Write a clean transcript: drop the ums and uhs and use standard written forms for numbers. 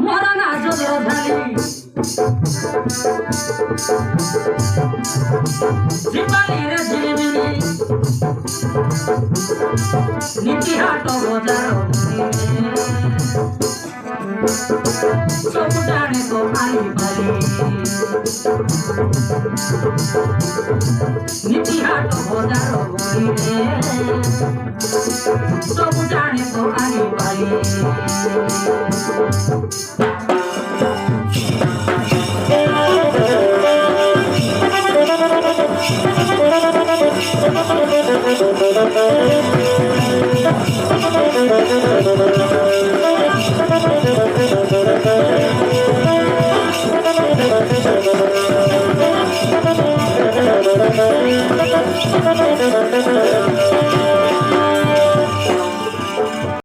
मरना जो धाली जीवाली रे जीविनी नीति हाट बजार सब जाने तो आई भाई नीति हाट बजार सब जाने तो आई भाई